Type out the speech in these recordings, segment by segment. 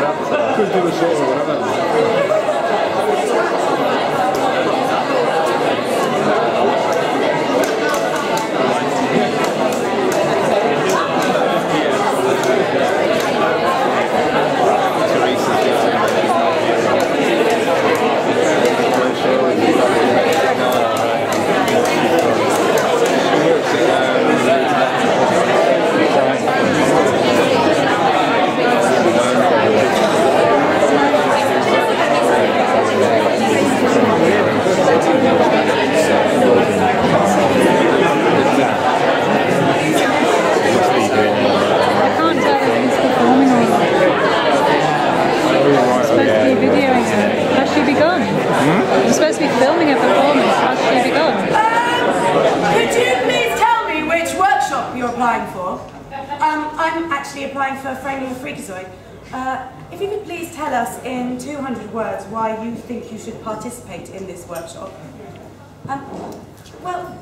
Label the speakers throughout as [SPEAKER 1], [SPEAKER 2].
[SPEAKER 1] Could do a show or whatever.
[SPEAKER 2] I'm actually applying for framing a freakazoid. If you could please tell us in 200 words why you think you should participate in this workshop. Well,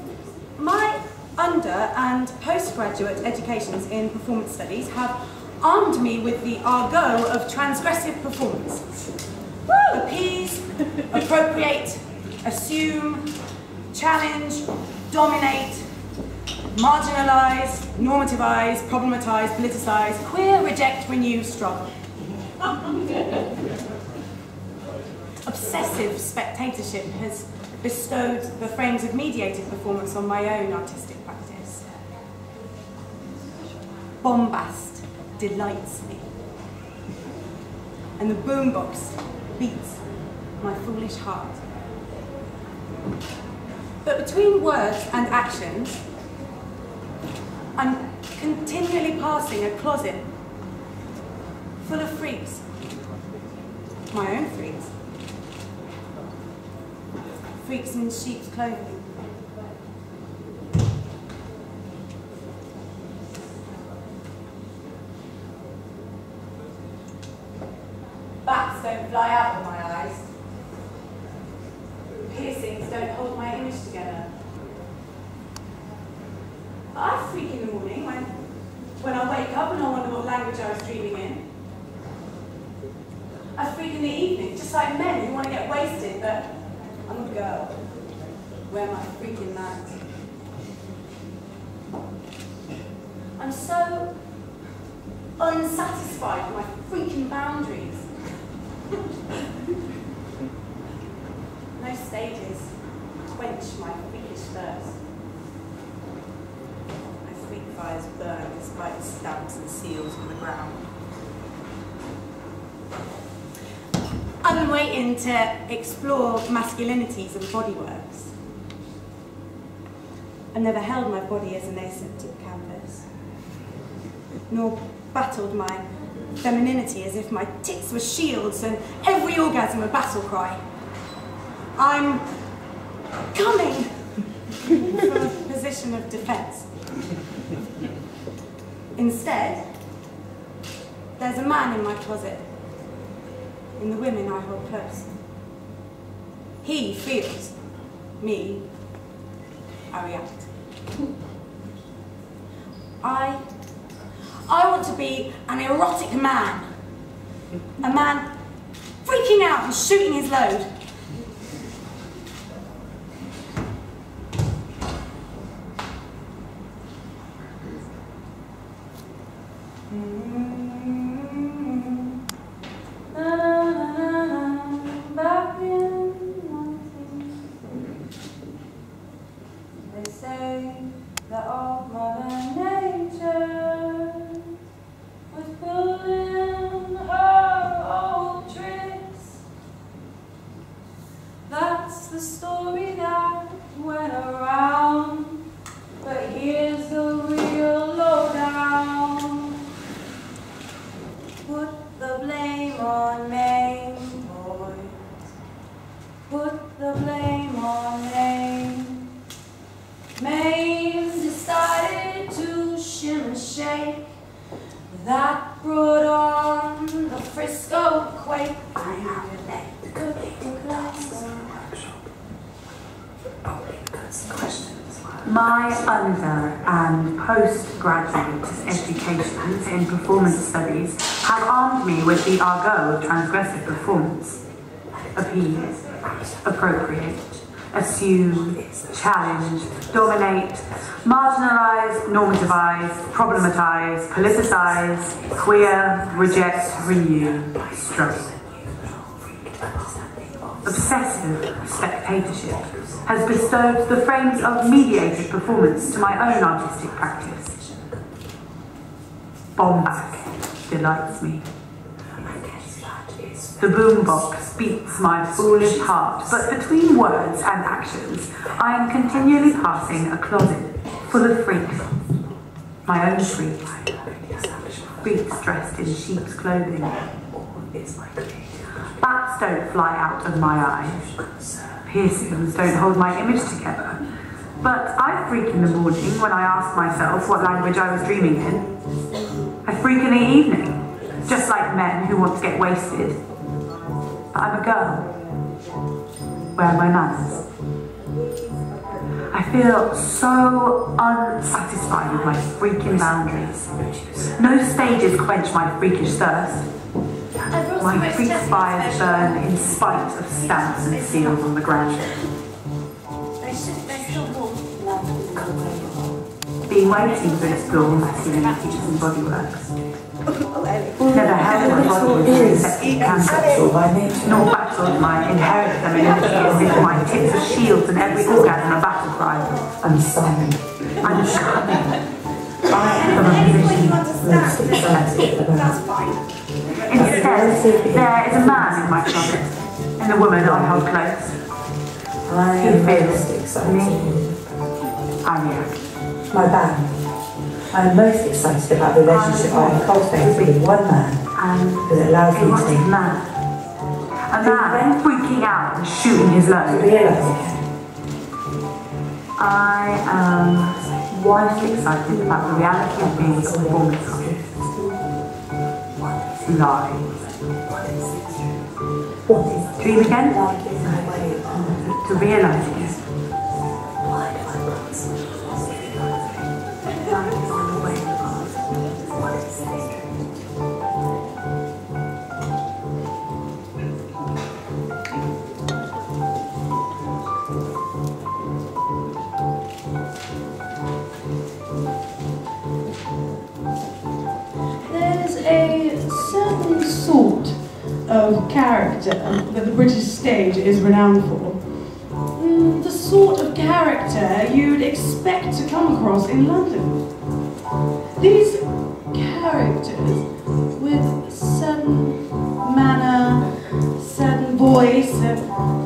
[SPEAKER 2] my under- and postgraduate educations in performance studies have armed me with the argot of transgressive performance. Appease, appropriate, assume, challenge, dominate, marginalise, normativise, problematise, politicise, queer, reject, renew, struggle. Obsessive spectatorship has bestowed the frames of mediated performance on my own artistic practice. Bombast delights me, and the boombox beats my foolish heart. But between words and actions, I'm continually passing a closet full of freaks, my own freaks. Freaks in sheep's clothing. Bats don't fly out of my eyes. Piercings don't hold my image together. I freak in the morning when I wake up and I wonder what language I was dreaming in. I freak in the evening, just like men who want to get wasted, but I'm a girl. Where am I freaking that? I'm so unsatisfied with my freaking boundaries. No stages quench my freakish thirst. My freak fires burn despite stamps and seals on the ground. I've been waiting to explore masculinities and bodyworks. I've never held my body as an aseptic canvas, nor battled my femininity as if my tits were shields and every orgasm a battle cry. I'm coming from a position of defense. Instead, there's a man in my closet, in the women I hold close. He feels me, I react. I want to be an erotic man. A man freaking out and shooting his load. They say that all Mother Nature was pulling her old tricks. That's the story that went around, but here's the real lowdown. Put the blame on Maine, boys. Put the blame on Maine. Maine's decided to shimmer shake. That brought on the Frisco quake. I have
[SPEAKER 3] My under- and post postgraduate educations in performance studies have armed me with the argot of transgressive performance. Appease, appropriate, assume, challenge, dominate, marginalize, normativize, problematize, politicize, queer, reject, renew, stroke. Obsessive spectatorship has bestowed the frames of mediated performance to my own artistic practice. Bombast delights me. The boombox beats my foolish heart, but between words and actions, I am continually passing a closet full of freaks. My own freaks. Freaks dressed in sheep's clothing. Bats don't fly out of my eyes. Piercings don't hold my image together. But I freak in the morning when I ask myself what language I was dreaming in. I freak in the evening, just like men who want to get wasted. But I'm a girl. Where are my manners? I feel so unsatisfied with my freaking boundaries. No stages quench my freakish thirst. My freak fires burn in spite of stamps and seals on the ground. Being waiting to explore masculinities and bodyworks. Never held my body as an canvas, nor battled my inherent femininity as if my tits are shields and every orgasm a battle cry. I'm silent. I'm coming. I am a position most excited about.
[SPEAKER 2] That's fine.
[SPEAKER 3] Instead, there is a man in my closet, and the woman I hold close. Who feels me? I'm here.
[SPEAKER 4] My band. I am most excited about the relationship I have cultivated with one man, because it allows me to think
[SPEAKER 3] man. A man freaking out and shooting his load. I am wildly excited about the reality of being a performance artist. Lie. Dream again? To realise it.
[SPEAKER 5] There's a certain sort of character that the British stage is renowned for. The sort of character you'd expect to come across in London. These characters with certain manner, certain voice, and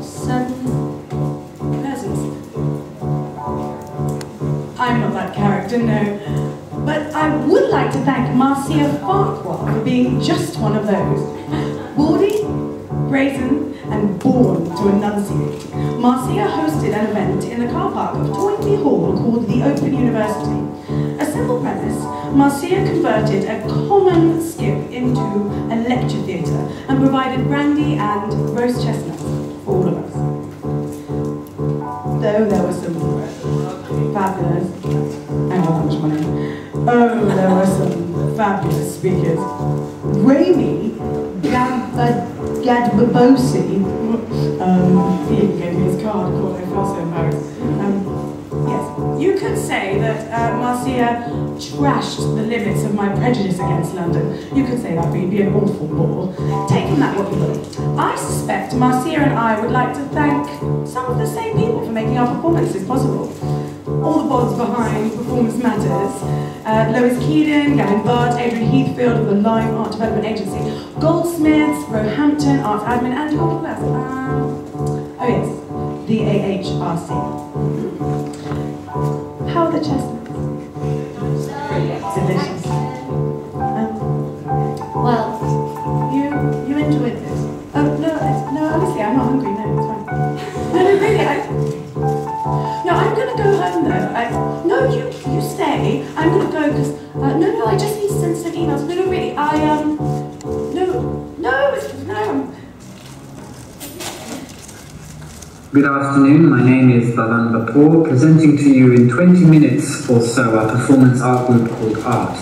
[SPEAKER 5] certain presence. I'm not that character, no. But I would like to thank Marcia Farquhar for being just one of those. Bawdy, brazen, and born to enunciate. Marcia hosted an event in the car park of Toynbee Hall called the Open University. A simple premise, Marcia converted a common skip into a lecture theatre and provided brandy and roast chestnuts for all of us. Though there were some fabulous, I know how much money. Oh, there were some fabulous speakers. Raimi Gadbabosi, he gave me his card, of course, I feel so embarrassed. Yes, you could say that Marcia trashed the limits of my prejudice against London. You could say that would be an awful bore. Taking that what you will. I suspect Marcia and I would like to thank some of the same people for making our performances possible. All the bods behind Performance Matters. Lois Keedon, Gavin Bart, Adrian Heathfield of the Lime Art Development Agency, Goldsmiths, Roehampton, Art Admin, and who else? Oh yes, the AHRC. How are the chestnuts? Delicious.
[SPEAKER 6] Well,
[SPEAKER 5] you enjoyed this? Oh no, honestly, I'm not hungry. No, it's fine. No, really, no, I'm gonna go home though. No, you stay. I'm gonna go because no, I just need to send some emails. No, really,
[SPEAKER 7] Good afternoon, my name is Balan Bapur, presenting to you in 20 minutes or so our performance art group called Art.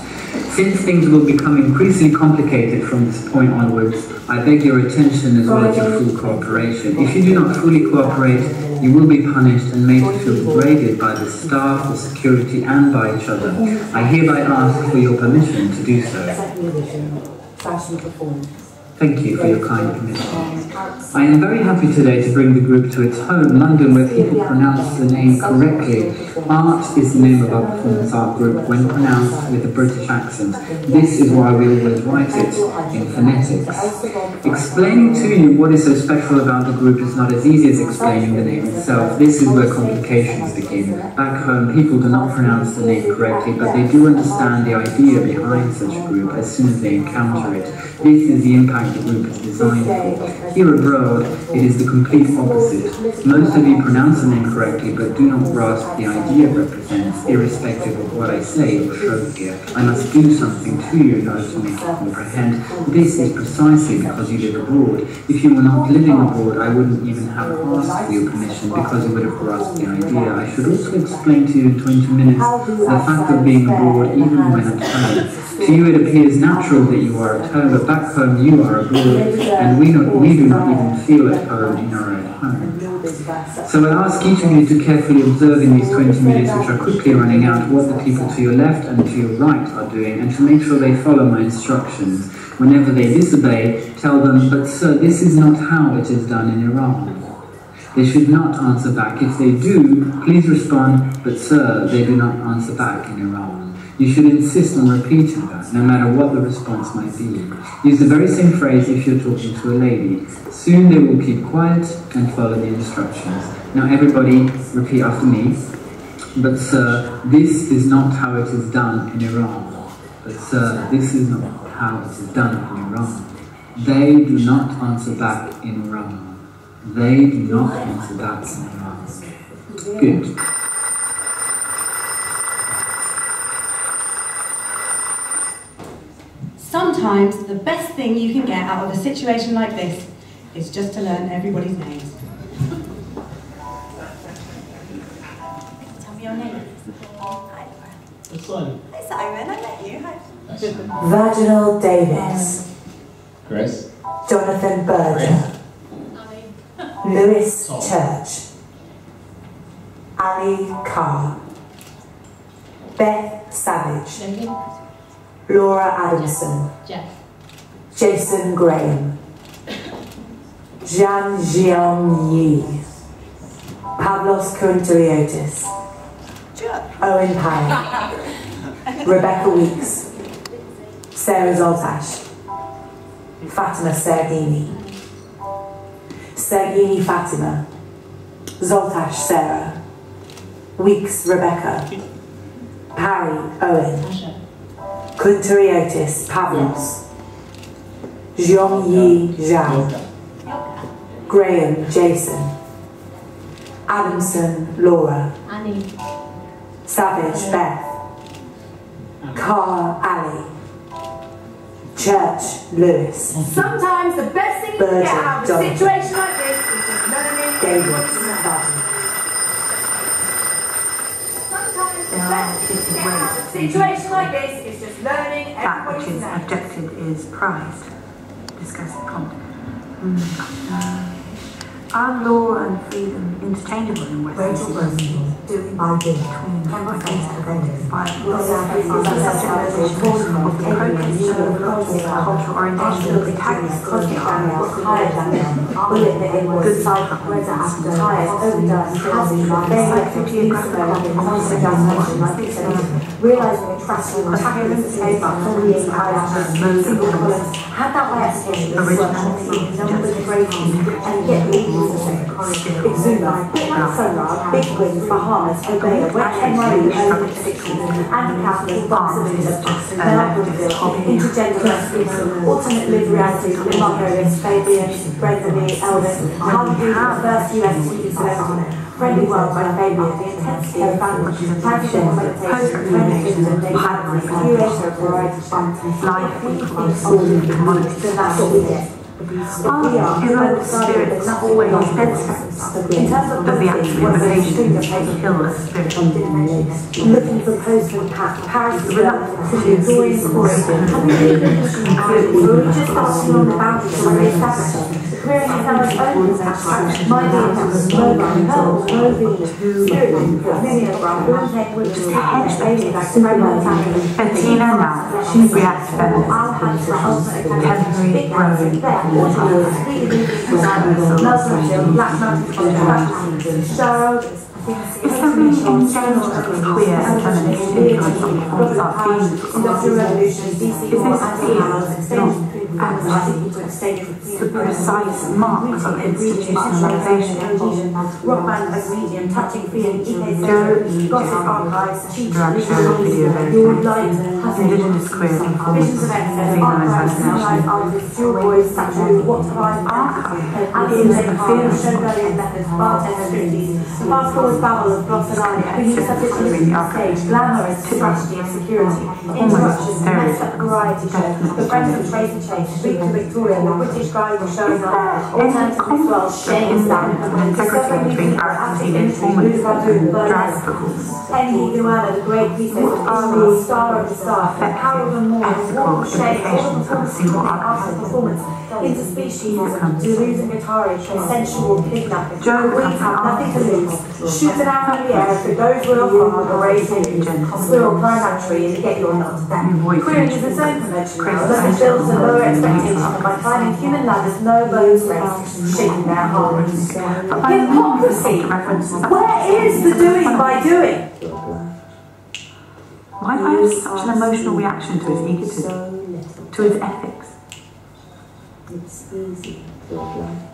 [SPEAKER 7] Since things will become increasingly complicated from this point onwards, I beg your attention as well as your full cooperation. If you do not fully cooperate, you will be punished and made to feel degraded by the staff, the security and by each other. I hereby ask for your permission to do so. Thank you for your kind permission. I am very happy today to bring the group to its home, London, where people pronounce the name correctly. Art is the name of our performance art group when pronounced with a British accent. This is why we always write it in phonetics. Explaining to you what is so special about the group is not as easy as explaining the name itself. This is where complications begin. Back home, people do not pronounce the name correctly, but they do understand the idea behind such a group as soon as they encounter it. This is the impact the group is designed for. Here abroad, it is the complete opposite. Most of you pronounce the name correctly, but do not grasp the idea it represents, irrespective of what I say or show here. I must do something to you in order to make you comprehend. This is precisely because you live abroad. If you were not living abroad, I wouldn't even have asked for your permission because you would have grasped the idea. I should also explain to you in 20 minutes the fact of being abroad even when at home. To you it appears natural that you are at home, but back home you are abroad, and we do not even feel at home in our own home. So I ask each of you to carefully observe in these 20 minutes, which are quickly running out, what the people to your left and to your right are doing, and to make sure they follow my instructions. Whenever they disobey, tell them, "But sir, this is not how it is done in Iran." They should not answer back. If they do, please respond, "But sir, they do not answer back in Iran." You should insist on repeating that, no matter what the response might be. Use the very same phrase if you're talking to a lady. Soon they will keep quiet and follow the instructions. Now everybody repeat after me. "But sir, this is not how it is done in Iran." "But sir, this is not how it is done in Iran." They do not answer back in Iran. They do not answer back in Iran. Good.
[SPEAKER 5] Sometimes the best thing you can get out of a situation like this is just to learn everybody's names.
[SPEAKER 2] Tell me your name. Hi.
[SPEAKER 1] It's Simon.
[SPEAKER 2] Hi Simon, I met you. Hi.
[SPEAKER 4] Vaginal Davis.
[SPEAKER 1] Chris.
[SPEAKER 4] Jonathan Berger. Lewis Church. Ali Carr. Beth Savage. Laura Adamson. Jason Graham. Zhang Jiang Yi. Pavlos Kountariotis. Owen Parry. Rebecca Weeks. Sarah Zoltash. Fatima Sergini. Sergini Fatima. Zoltash Sarah. Weeks Rebecca. Parry Owen. Kountariotis Pavlos. Zhong Yi Zhang. Graham Jason. Adamson Laura. Savage Beth. Carr Ali. Church Lewis.
[SPEAKER 3] Sometimes the best thing you can get out of a
[SPEAKER 4] Berger,
[SPEAKER 3] situation like this is just learning
[SPEAKER 4] Davis
[SPEAKER 3] Sometimes the best thing you can get out of a situation like this is just learning
[SPEAKER 8] That which
[SPEAKER 3] everybody's
[SPEAKER 8] is
[SPEAKER 3] name.
[SPEAKER 8] objected is prized. Discuss the content. Are law and freedom interchangeable in Western society?
[SPEAKER 4] Doing by doing.
[SPEAKER 8] Cultural orientation of protagonists of the good side
[SPEAKER 4] realizing a trust in antagonist had that way and get the Exuma, Solar, Big Wings, Bahamas, Obeya, West End, and Catholic, Barcelona, Melbourne, Intergender, Alternate Live Reality, Marcos, Fabian, Brendan, Elvis, How to Do the First US TV Celebrity, Friendly World by Fabian, The Intensity of Family, Passion, Meditation, and Curation of Variety Fun, Life, Equals, Commodities, so that's what we get.
[SPEAKER 3] Art evokes spirits always steadfast. Does the act of invocation kill a spirit?
[SPEAKER 4] Looking for postman Paris is reluctant to do glorious stories. We're just starting on the boundaries of the established. Queering is our own abstraction. My being was mobile, roving, spirited, mimeograph, just a hedge baby like
[SPEAKER 3] Bettina now, she reacts feminist. Temporary, growing, is there really any danger of queer and feminist influence on performance art being? Is this fear not actually the precise mark of institutionalization?
[SPEAKER 4] Rock band as medium, touching feeling, gossip archives, cheap
[SPEAKER 3] video Indigenous queer and performance, female impersonation.
[SPEAKER 4] artists, your voice, statues, what have I fast-forward babble of glossolalia, we use substitution stage, glamorous strategy of security, interruptions, mess up variety show, the French and Tracy Chase, Street to Victoria, the British guy who shows up, alternative as well, shame stand,
[SPEAKER 3] integrity between Argentine performance and drag performance.
[SPEAKER 4] Henry Guana, the great priestess of star of the star, Harold and Moore, warm shades, all the performance of performance, interspecies, to lose a guitar, sensual kidnapping. We have nothing to lose. Shoot an arrow in the air if it goes well far, the race squirrel climb that tree and get your nuts down. Queering is its own convention now, thus it builds a lower expectation and by climbing human ladders, no bones race, shaking their hearts. Hypocrisy! Where is the doing by doing?
[SPEAKER 3] Why do I have such an emotional reaction to his egotism, to his ethics?
[SPEAKER 4] It's easy to apply.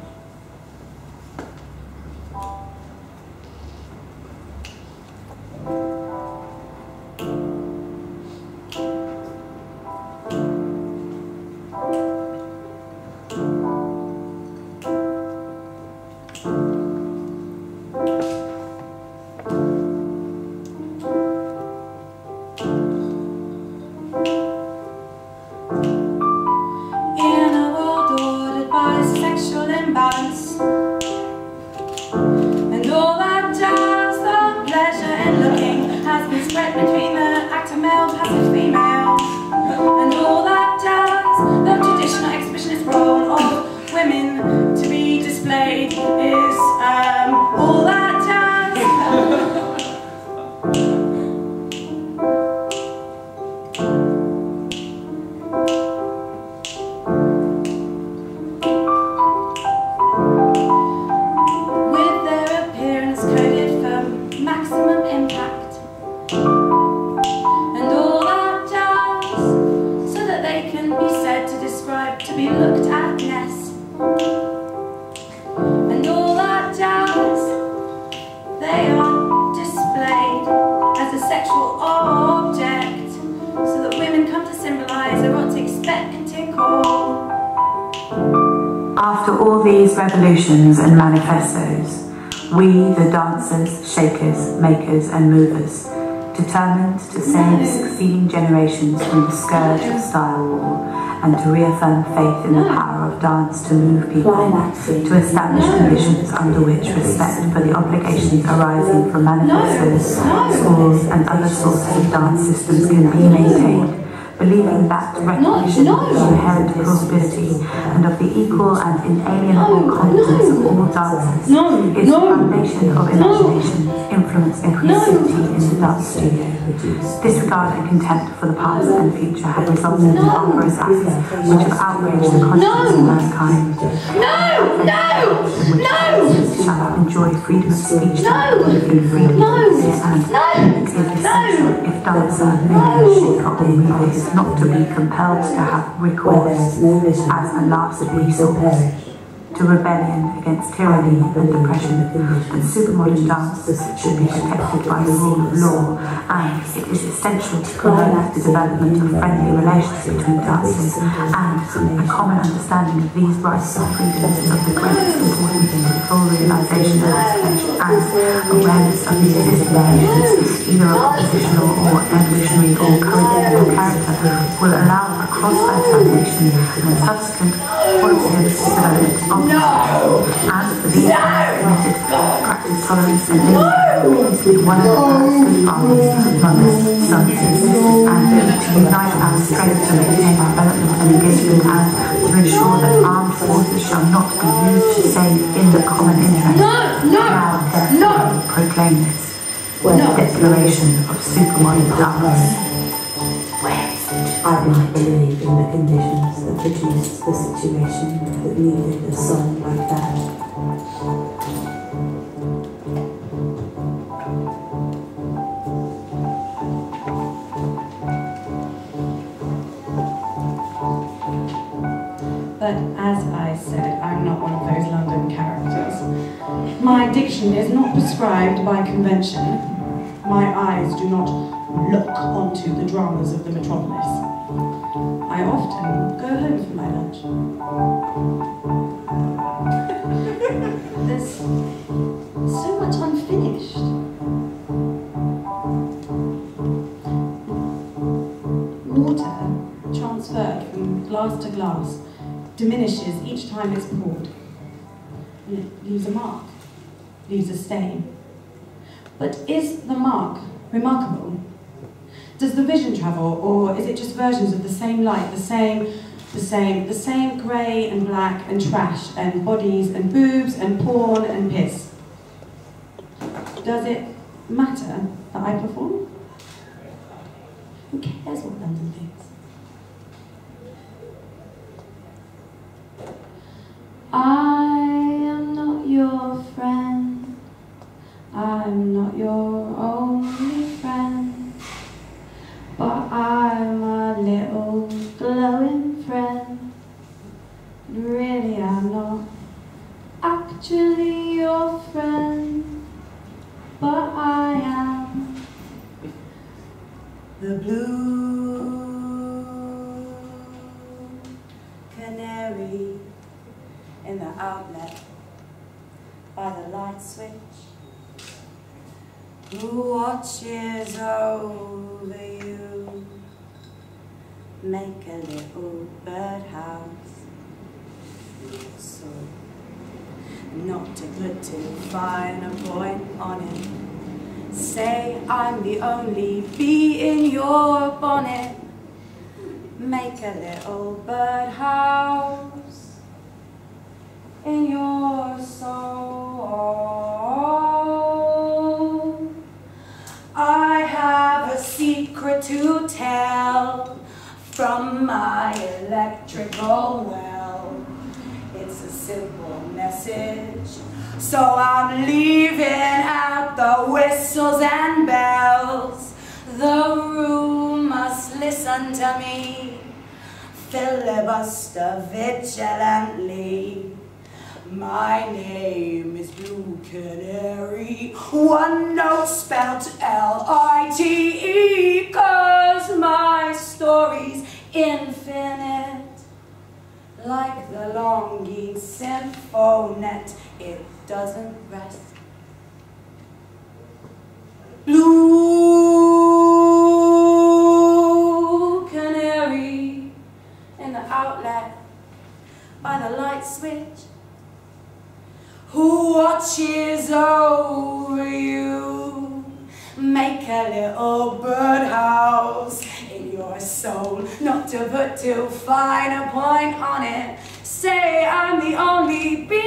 [SPEAKER 3] After all these revolutions and manifestos, we, the dancers, shakers, makers and movers, determined to save succeeding generations from the scourge of style war and to reaffirm faith in the power of dance to move people, to establish conditions under which respect for the obligations arising from manifestos, schools and other sources of dance systems can be maintained, believing that recognition of the inherent plausibility and of the equal and inalienable competence of all dancers is the foundation of imagination, influence and creativity in the dance studio. Disregard and contempt for the past and future have resulted in barbarous acts which have outraged the conscience of mankind. Shall enjoy freedom of speech, freedom of fear and it is essential if dancer, maker, shaker or mover is not to be compelled to have recourse as a last resource to rebellion against tyranny and oppression, that supermodern dance should be protected by the rule of law, and it is essential to promote the development of friendly relations between dancers and a common understanding of these rights and freedoms is of the greatest importance to the full realisation of this pledge, and awareness of the existing relations, either of oppositional or evolutionary or coincidental character, will allow for cross-fertilisation and subsequent positive surveillance officer. And for these committed practice tolerance and include one of the first fathers, mothers, sons and sisters, and to unite our strength to maintain our development and engagement and to ensure that armed forces shall not be used to save in the common interest. Now, therefore, proclaim this declaration of supermodern powers.
[SPEAKER 4] I do not believe in the conditions that produced the situation that needed a song like that.
[SPEAKER 5] But as I said, I'm not one of those London characters. My diction is not prescribed by convention. My eyes do not look onto the dramas of the metropolis. I often go home for my lunch. There's so much unfinished. Water, transferred from glass to glass, diminishes each time it's poured. And it leaves a mark, leaves a stain. But is the mark remarkable? Does the vision travel, or is it just versions of the same light, the same grey and black and trash and bodies and boobs and porn and piss? Does it matter that I perform? Who cares what London thinks? I am not your friend. I'm not your only friend. But I'm a little glowing friend. Really, I'm not actually your friend, but I am.
[SPEAKER 2] The blue canary in the outlet by the light switch, who watches over you, make a little birdhouse, so not to put too fine a point on it. Say I'm the only bee in your bonnet, make a little birdhouse in your soul. I have a secret to tell from my electrical well. It's a simple message, so I'm leaving out the whistles and bells. The room must listen to me, filibuster vigilantly. My name is Blue Canary, one note spelled L-I-T-E, 'cause my story's infinite. Like the longing symphonet, it doesn't rest. Blue canary in the outlet by the light switch, who watches over you, make a little birdhouse in your soul, not to put too fine a point on it. Say I'm the only bee